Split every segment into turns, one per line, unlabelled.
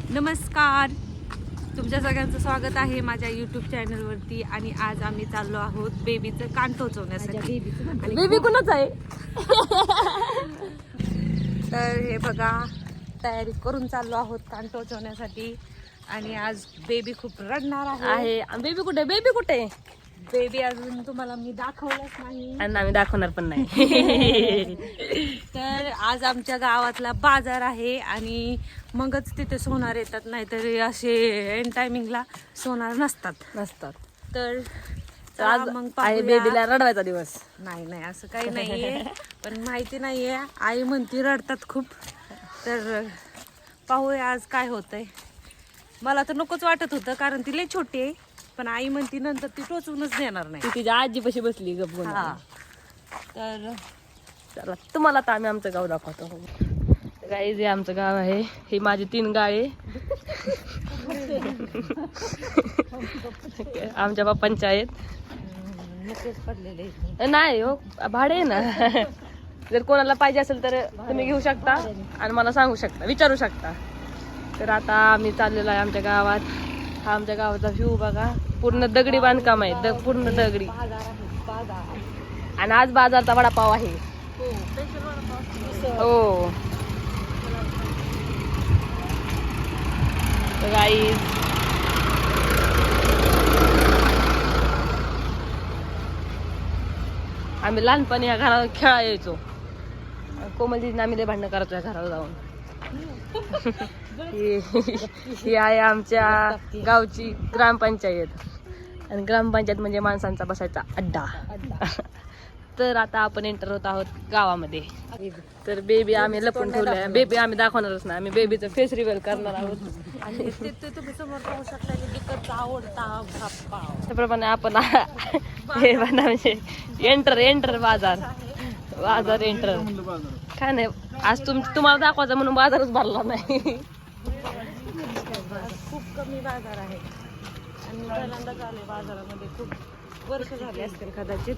नमस्कार, तुमच्या सगळ्यांचं स्वागत आहे माझ्या यूट्यूब चॅनलवरती. आणि आज आम्ही चाललो आहोत बेबीचं कान टोचवण्यासाठी. आणि
बेबी कुणाच आहे?
तर हे बघा, तयारी करून चाललो आहोत कान टोचवण्यासाठी. आणि आज बेबी खूप रडणार आहे.
बेबी कुठे? बेबी कुठे?
बेबी अजून तुम्हाला मी दाखवलंच नाही
आणि आम्ही दाखवणार पण नाही.
तर आज आमच्या गावातला बाजार आहे आणि मगच तिथे सोनार येतात, नाहीतर असे एंड टायमिंगला सोनार नसतात. तर
आज
मग
आहे
पाहूया.
बेबीला रडवायचा दिवस.
नाही असं काही नाहीये, पण माहिती नाहीये. आई म्हणती रडतात खूप. तर पाहूया आज काय होतंय. मला तर नकोच वाटत होतं, कारण ती लई छोटी आहे. पण आई म्हणती नंतर ती टोचूनच देणार नाही.
ती तिच्या आजीपाशी बसली गप.
हा, तर
चला तुम्हाला आता आम्ही आमचं गाव दाखवतो. गाईज हे आमचं गाव आहे. ही माझी 3 गाळे आमच्या पप्पांच्या आहेत. नाही हो, भाडे आहे ना. जर कोणाला पाहिजे असेल तर तुम्ही घेऊ शकता आणि मला सांगू शकता, विचारू शकता. तर आता आम्ही चाललेलो आहे आमच्या गावात. हा आमच्या गावाचा व्ह्यू बघा, पूर्ण दगडी बांधकाम आहे, पूर्ण दगडी. आणि आज बाजारचा वडापाव आहे. हो गाईज, आम्ही लहानपणी या घरावर खेळा यायचो. कोमलजीने आम्ही लय भांडणं करायचो या घरावर जाऊन. ही आहे आमच्या गावची ग्रामपंचायत. आणि ग्रामपंचायत म्हणजे माणसांचा बसायचा अड्डा. तर आता आपण एंटर होत आहोत गावामध्ये. तर बेबी आम्ही लपून ठेवलंय. बेबी आम्ही दाखवणारच नाही, आम्ही बेबीचं फेस रिव्हील करणार आहोत.
आणि ते तुम्ही समोर पाहू शकता की तिकडचा आवडता पाव.
त्याप्रमाणे आपण हे म्हणजे एंटर बाजार एंटर. काय नाही, आज तुम्हाला दाखवायचं म्हणून बाजारच भरला नाही.
खूप कमी बाजार आहे आणि पहिल्यांदा झाले बाजारामध्ये. खूप वर्ष झाले असतील कदाचित.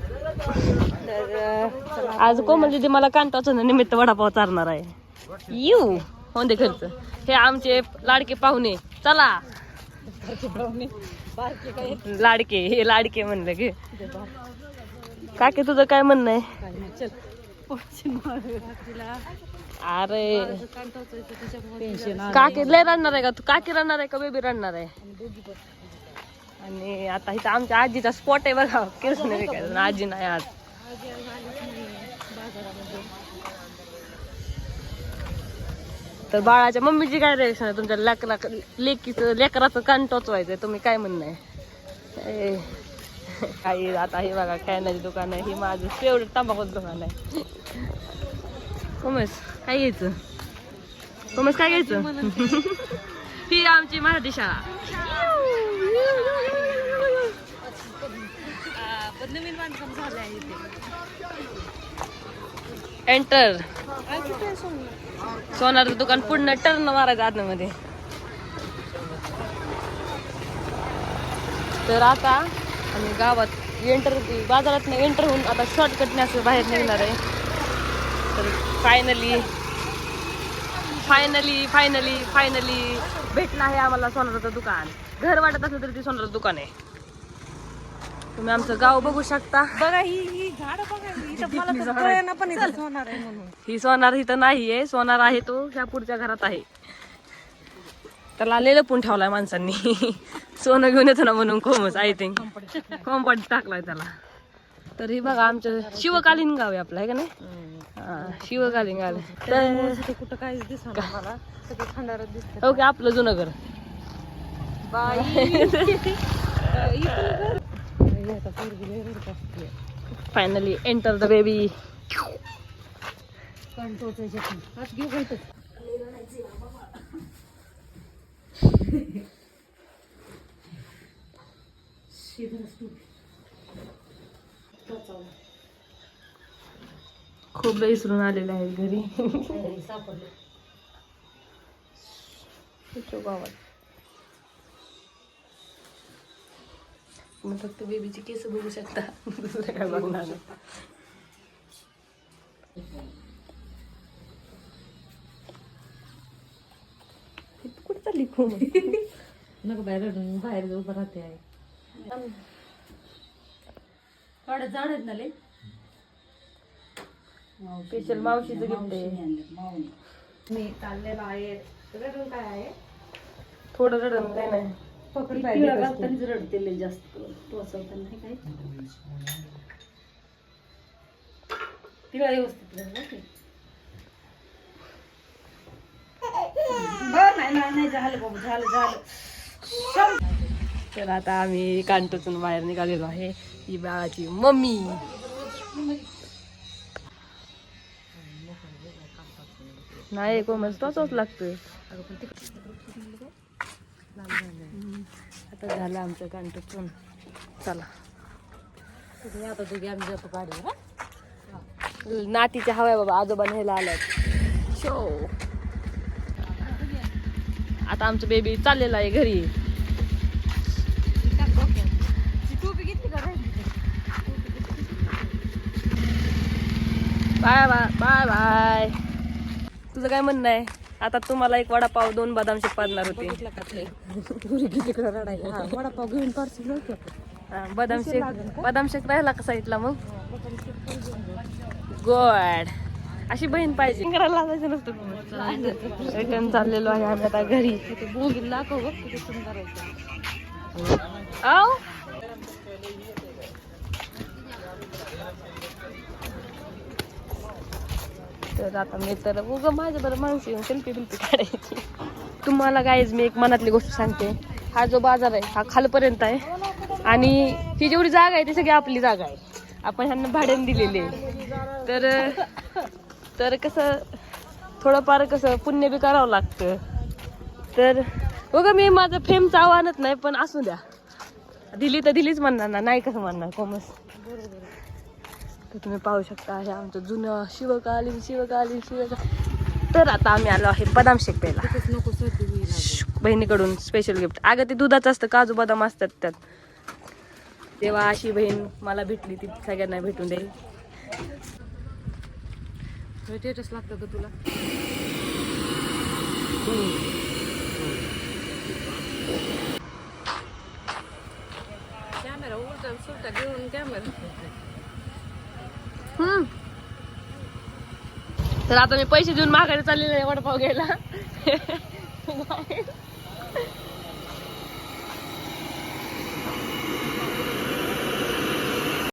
तर
आज कोमल दीदी मला कांटाचं निमित्त वडापाव चालणार आहे. येऊ हो दे खर्च. हे आमचे लाडके पाहुणे. चला लाडके लाडके म्हणलं की. काकी तुझं काय म्हणणं आहे? अरे काकी लय रडणार आहे का तू? काकी रडणार आहे का बेबी रडणार आहे? आणि आता इथं आमच्या आजीचा स्पॉट आहे बघा. कृष्ण काय आजी नाही आज. तर बाळाच्या मम्मीची काय रिएक्शन आहे? तुमच्या लेकराचं कान टोचवायचंय, तुम्ही काय म्हणणं आहे? काही आता हे बघा खेळण्याची दुकान आहे. ही माझं फेवरेट तंबाखूचं दुकान आहे. कोमस काय घ्यायचं? कोमस काय घ्यायचं? ही आमची मराठी शाळा.
नवीन बांधकाम झालं आहे इथे.
एंटर. सोनारचं दुकान पूर्ण टर्न मारायचं आतमध्ये. तर आता आम्ही गावात बाजारात एंटर होऊन आता शॉर्टकटने असं बाहेर निघणार आहे. तर फायनली भेटलं आहे आम्हाला सोनाराचं दुकान. घर वाटत असलं तरी ते सोनाराचं दुकान आहे. तुम्ही आमचं गाव बघू शकता.
बघा ही झाड बघा, इथं मला तर कळेना पण इथं सोनार आहे म्हणून.
ही सोनार इथं नाहीये. सोनार आहे तो ह्या पुढच्या घरात आहे. त्याला लपून ठेवलाय माणसांनी. सोनं घेऊन येतो ना म्हणून. कोमच आय थिंक कॉम्पाउंड टाकलाय त्याला. तर ही बघा आमचं शिवकालीन गाव आहे आपलं, आहे का नाही? शिवकालीन गाव आहे. तर
कुठं काहीच दिसणार मला, सगळं खंडारच दिसत.
ओके, आपलं जुनं घर. Finally enter the baby. खूप इसरून आलेले आहेत घरी. मग फक्त बेबीची केस बघू शकता, दुसरं काय बघणार नाही. कुठे बसली खूप.
नको बाहेर उभं राहते आहे. थोडं झाड आहेत ना लय.
स्पेशल मावशीचं गिफ्ट आहे.
मी चाललेलो आहे. रडून काय आहे?
थोडं रडण काय नाही.
पकड पाहिजे
रडते जास्त टोचवताना नाही काय
तिला व्यवस्थित
नाही झालं बाबा झालं
तर आता आम्ही कांटोतून बाहेर निघालेलो आहे. ही बाळाची मम्मी. नाही कोमच तोच लागतोय. आता झालं आमचं कांटोतून. चला
आता दोघे आम्ही जातो गाडीवर.
नातीच्या हवाय बाबा आजोबा न्यायला आलात. शो आता आमचं बेबी चाललेलं आहे घरी. Bye bye bye bye. तुझं काय म्हणणं आहे? आता तुम्हाला एक वडापाव 2 बदाम शेक पाजणार होते.
वडापाव घेऊन पार्सल
बदाम शेक राहिला का साईडला मग? गॉड अशी बहीण पाहिजे. करायला लागायचं नसतं. रिटर्न चाललेलो आहे आम्ही आता घरी.
बोगीला दाखव बघ किती सुंदर आहे.
आव तर आता मी तर उगं माझ्या बरं माणसं येऊन सेल्फी काढायची. तुम्हाला गाईज मी एक मनातली गोष्ट सांगते. हा जो बाजार आहे हा खालपर्यंत आहे आणि ही जेवढी जागा आहे ती सगळी आपली जागा आहे. आपण ह्यांना भाड्याने दिलेली आहे. तर कसं थोडंफार कसं पुण्य बी करावं लागतं. तर बघा मी माझं फेमचं आव्हानच नाही पण असू द्या. दिली तर दिलीच म्हणणार ना, नाही कसं म्हणणार कोमस. तर तुम्ही पाहू शकता हे आमचं जुनं शिवकालीन. तर आता आम्ही आलो आहे बदाम शेक प्यायला.
नको
बहिणीकडून स्पेशल गिफ्ट. अगं ते दुधाचं असतं, काजू बदाम असतात त्यात. तेव्हा अशी बहीण मला भेटली ती सगळ्यांना भेटून दे.
स्टेटस लागतं का तुला? कॅमेरा उलटा सुलटा घेऊन कॅमेरा.
तर आता मी पैसे देऊन माघारी चाललेले आहे वडापाव घ्यायला.